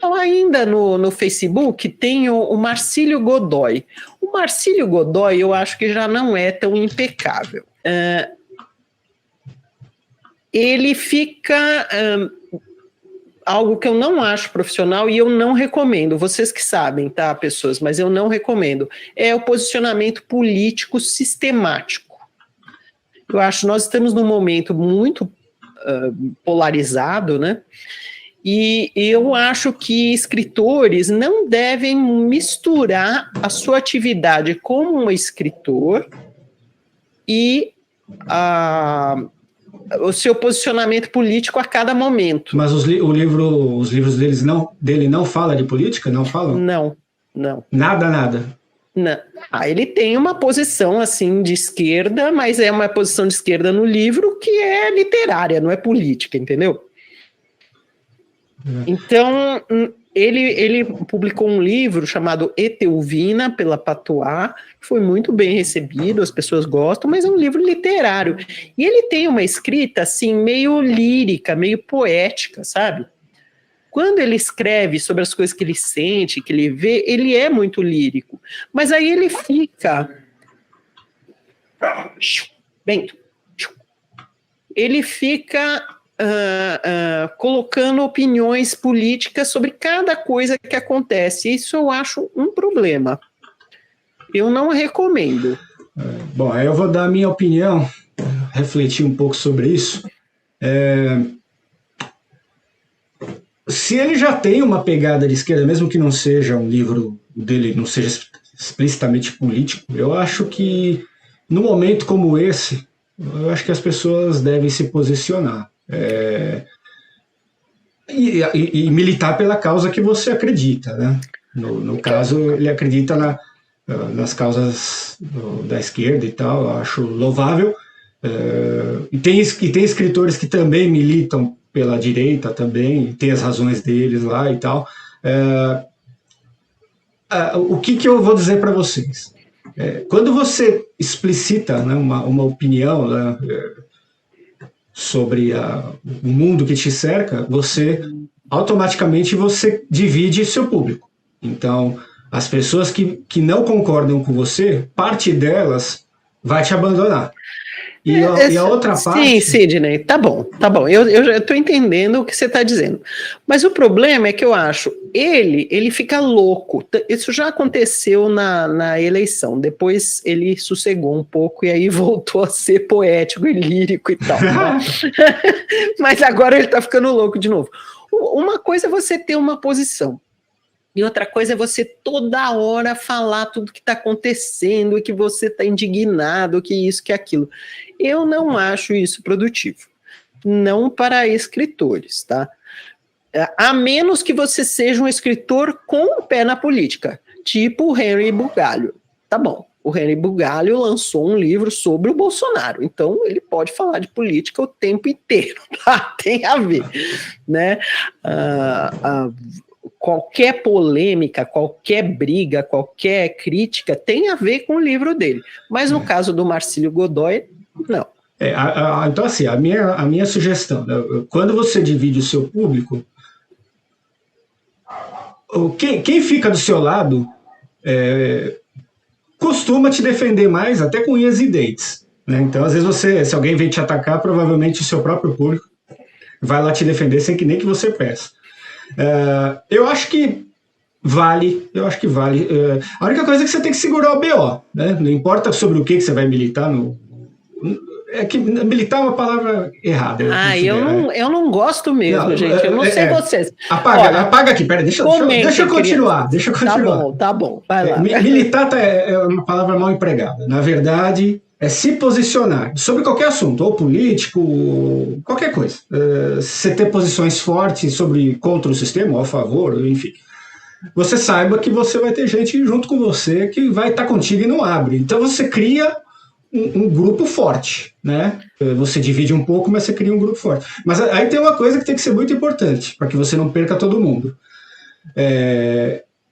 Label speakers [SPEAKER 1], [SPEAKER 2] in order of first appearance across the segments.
[SPEAKER 1] Então, ainda no Facebook tem o Marcílio Godoy. O Marcílio Godoy eu acho que já não é tão impecável. Ele fica... algo que eu não acho profissional e eu não recomendo, vocês que sabem, tá, pessoas, mas eu não recomendo, é o posicionamento político sistemático. Eu acho que nós estamos num momento muito polarizado, né? E eu acho que escritores não devem misturar a sua atividade como um escritor e o seu posicionamento político a cada momento.
[SPEAKER 2] Mas os livros dele não falam de política? Não falam?
[SPEAKER 1] Não.
[SPEAKER 2] Nada?
[SPEAKER 1] Não. Ele tem uma posição assim de esquerda, mas é uma posição de esquerda no livro que é literária, não é política, entendeu? Então, ele publicou um livro chamado Etelvina, pela Patois, que foi muito bem recebido, as pessoas gostam, mas é um livro literário. E ele tem uma escrita, assim, meio lírica, meio poética, sabe? Quando ele escreve sobre as coisas que ele sente, que ele vê, ele é muito lírico. Mas aí ele fica... Bento. Ele fica... colocando opiniões políticas sobre cada coisa que acontece. Isso eu acho um problema. Eu não recomendo.
[SPEAKER 2] Bom, aí eu vou dar a minha opinião, refletir um pouco sobre isso. Se ele já tem uma pegada de esquerda, mesmo que não seja um livro dele, não seja explicitamente político, eu acho que num momento como esse, eu acho que as pessoas devem se posicionar. E militar pela causa que você acredita, né? No caso, ele acredita nas causas da esquerda e tal, eu acho louvável. E tem escritores que também militam pela direita também, e tem as razões deles lá e tal. O que eu vou dizer para vocês? Quando você explicita, né, uma opinião, né, sobre o mundo que te cerca, automaticamente você divide seu público. Então, as pessoas que não concordam com você, parte delas vai te abandonar. E a outra parte...
[SPEAKER 1] Sim, Sidney, tá bom. Eu já estou entendendo o que você está dizendo. Mas o problema é que eu acho, ele fica louco. Isso já aconteceu na eleição. Depois ele sossegou um pouco e aí voltou a ser poético e lírico e tal. Né? Mas agora ele está ficando louco de novo. Uma coisa é você ter uma posição. E outra coisa é você toda hora falar tudo que está acontecendo e que você está indignado, que isso, que aquilo. Eu não acho isso produtivo. Não para escritores, tá? A menos que você seja um escritor com o pé na política, tipo o Henry Bugalho. Tá bom, o Henry Bugalho lançou um livro sobre o Bolsonaro, então ele pode falar de política o tempo inteiro, tá? Tem a ver, né? Qualquer polêmica, qualquer briga, qualquer crítica tem a ver com o livro dele. Mas no caso do Marcílio Godoy, não.
[SPEAKER 2] Então, assim, a minha sugestão, né, quando você divide o seu público, quem fica do seu lado costuma te defender mais, até com unhas e dentes. Né? Então, às vezes, se alguém vem te atacar, provavelmente o seu próprio público vai lá te defender sem que nem que você peça. Eu acho que vale. A única coisa é que você tem que segurar o BO, né? Não importa sobre o que você vai militar. É que militar é uma palavra errada.
[SPEAKER 1] Eu não gosto mesmo, gente. Eu não sei vocês.
[SPEAKER 2] Apaga aqui, peraí, deixa eu continuar.
[SPEAKER 1] Tá bom, vai lá.
[SPEAKER 2] Militar é uma palavra mal empregada. Na verdade, é se posicionar sobre qualquer assunto, ou político, qualquer coisa. Você ter posições fortes contra o sistema, ou a favor, enfim. Você saiba que você vai ter gente junto com você que vai estar contigo e não abre. Então você cria um grupo forte, né? Você divide um pouco, mas você cria um grupo forte. Mas aí tem uma coisa que tem que ser muito importante, para que você não perca todo mundo.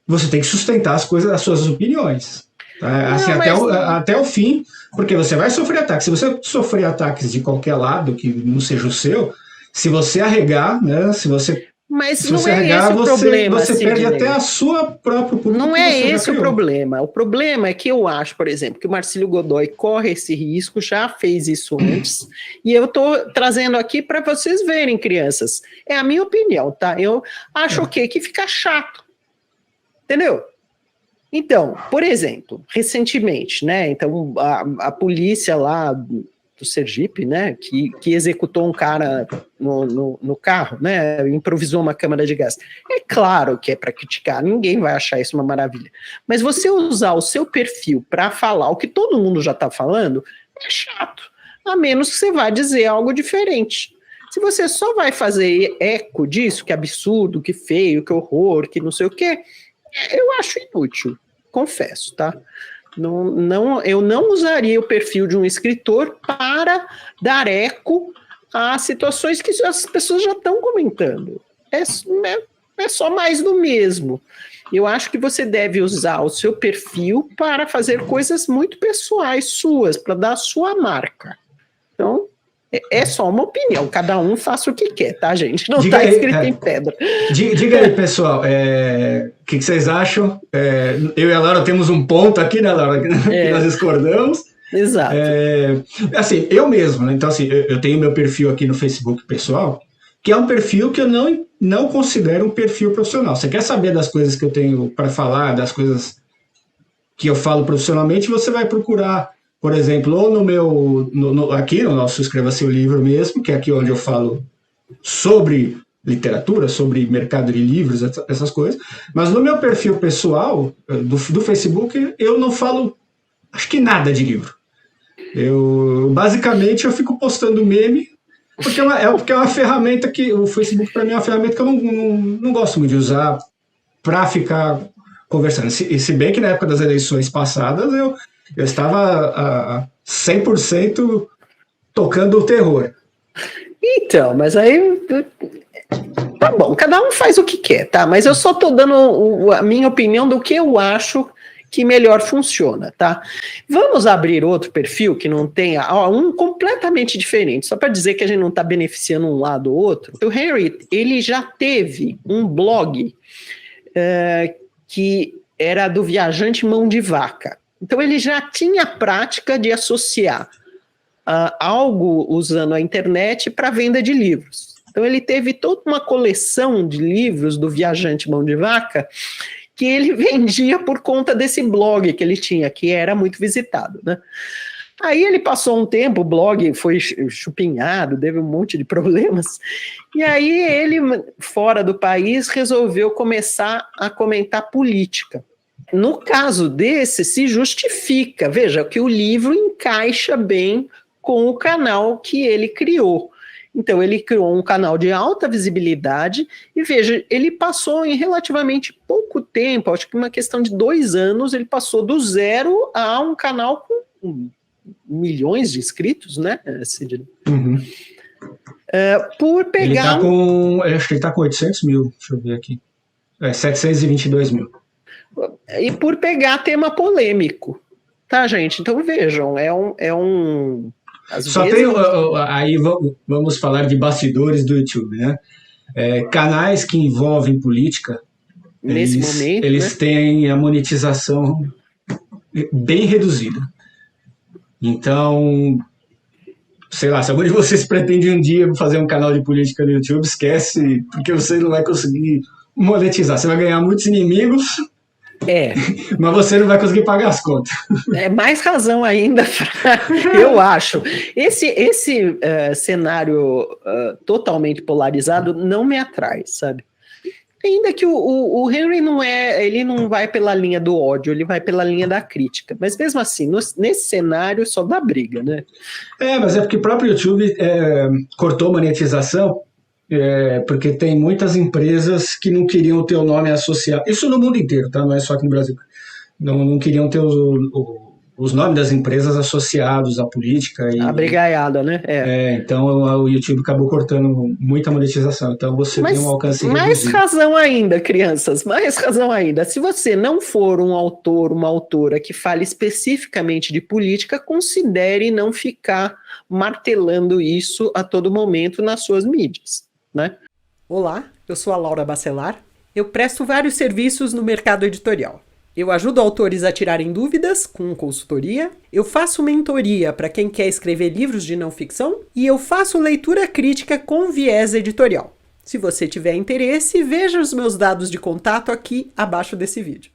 [SPEAKER 2] Você tem que sustentar as suas opiniões. Assim, até o fim, porque você vai sofrer ataques. Se você sofrer ataques de qualquer lado, que não seja o seu, se você arregar, né, se você
[SPEAKER 1] Mas
[SPEAKER 2] Se
[SPEAKER 1] não
[SPEAKER 2] você
[SPEAKER 1] é
[SPEAKER 2] regar,
[SPEAKER 1] esse o problema,
[SPEAKER 2] você perde
[SPEAKER 1] Sidney.
[SPEAKER 2] até a sua própria público.
[SPEAKER 1] Não
[SPEAKER 2] que
[SPEAKER 1] é
[SPEAKER 2] você já
[SPEAKER 1] esse o
[SPEAKER 2] criou.
[SPEAKER 1] problema. O problema é que eu acho, por exemplo, que o Marcílio Godoy corre esse risco, já fez isso antes, e eu estou trazendo aqui para vocês verem, crianças. É a minha opinião, tá? Eu acho o quê? Que fica chato. Entendeu? Então, por exemplo, recentemente, né? Então, a polícia lá do Sergipe, né? Que executou um cara no carro, né? Improvisou uma câmara de gás. É claro que é para criticar, ninguém vai achar isso uma maravilha. Mas você usar o seu perfil para falar o que todo mundo já está falando é chato, a menos que você vá dizer algo diferente. Se você só vai fazer eco disso, que absurdo, que feio, que horror, que não sei o quê, eu acho inútil, confesso, tá? Eu não usaria o perfil de um escritor para dar eco a situações que as pessoas já estão comentando. É só mais do mesmo. Eu acho que você deve usar o seu perfil para fazer coisas muito pessoais suas, para dar a sua marca. Então, é só uma opinião, cada um faça o que quer, tá, gente? Não está escrito em pedra.
[SPEAKER 2] Diga aí, pessoal, o que vocês acham? Eu e a Laura temos um ponto aqui, né, Laura, que nós discordamos.
[SPEAKER 1] Exato.
[SPEAKER 2] Assim, eu mesmo, né? Então, assim, eu tenho meu perfil aqui no Facebook pessoal, que é um perfil que eu não considero um perfil profissional. Você quer saber das coisas que eu tenho para falar, das coisas que eu falo profissionalmente, você vai procurar, por exemplo, ou aqui no nosso Escreva Seu Livro mesmo, que é aqui onde eu falo sobre literatura, sobre mercado de livros, essas coisas, mas no meu perfil pessoal do Facebook, eu não falo, acho que nada de livro. Basicamente, eu fico postando meme, porque é uma ferramenta que, o Facebook para mim é uma ferramenta que eu não gosto muito de usar para ficar conversando. Se bem que na época das eleições passadas, eu estava a 100% tocando o terror.
[SPEAKER 1] Então, mas aí tá bom, cada um faz o que quer, tá? Mas eu só tô dando a minha opinião do que eu acho que melhor funciona, tá? Vamos abrir outro perfil que não tenha um completamente diferente, só para dizer que a gente não está beneficiando um lado ou outro. O Henry, ele já teve um blog que era do viajante mão de vaca. Então ele já tinha a prática de associar algo usando a internet para venda de livros. Então ele teve toda uma coleção de livros do viajante mão de vaca que ele vendia por conta desse blog que ele tinha, que era muito visitado, né? Aí ele passou um tempo, o blog foi chupinhado, teve um monte de problemas, e aí ele, fora do país, resolveu começar a comentar política. No caso desse, se justifica, veja, que o livro encaixa bem com o canal que ele criou. Então, ele criou um canal de alta visibilidade e, veja, ele passou em relativamente pouco tempo, acho que uma questão de 2 anos, ele passou do zero a um canal com milhões de inscritos, né, Sidney?
[SPEAKER 2] Uhum.
[SPEAKER 1] Por pegar...
[SPEAKER 2] acho que ele está com 800 mil, deixa eu ver aqui. 722 mil.
[SPEAKER 1] E por pegar tema polêmico, tá, gente? Então, vejam, é um
[SPEAKER 2] Só vezes... tem, aí vamos falar de bastidores do YouTube, né? Canais que envolvem política,
[SPEAKER 1] nesse momento,
[SPEAKER 2] eles têm a monetização bem reduzida. Então, sei lá, se algum de vocês pretende um dia fazer um canal de política no YouTube, esquece, porque você não vai conseguir monetizar. Você vai ganhar muitos inimigos, mas você não vai conseguir pagar as contas.
[SPEAKER 1] É mais razão ainda, eu acho. Esse cenário totalmente polarizado não me atrai, sabe? Ainda que o Henry ele não vai pela linha do ódio, ele vai pela linha da crítica. Mas mesmo assim, nesse cenário só dá briga, né?
[SPEAKER 2] Mas é porque o próprio YouTube cortou monetização, porque tem muitas empresas que não queriam ter o nome associado. Isso no mundo inteiro, tá? Não é só aqui no Brasil. Não queriam ter os nomes das empresas associados à política.
[SPEAKER 1] A brigaiada, né?
[SPEAKER 2] Então o YouTube acabou cortando muita monetização. Então você tem um alcance reduzido.
[SPEAKER 1] Mais razão ainda, crianças, mais razão ainda. Se você não for um autor, uma autora que fale especificamente de política, considere não ficar martelando isso a todo momento nas suas mídias, né?
[SPEAKER 3] Olá,
[SPEAKER 1] Eu sou a Laura Bacelar. Eu presto vários serviços no mercado editorial. Eu ajudo autores a tirarem dúvidas com consultoria, eu faço mentoria para quem quer escrever livros de não ficção e eu faço leitura crítica com viés editorial. Se você tiver interesse, veja os meus dados de contato aqui abaixo desse vídeo.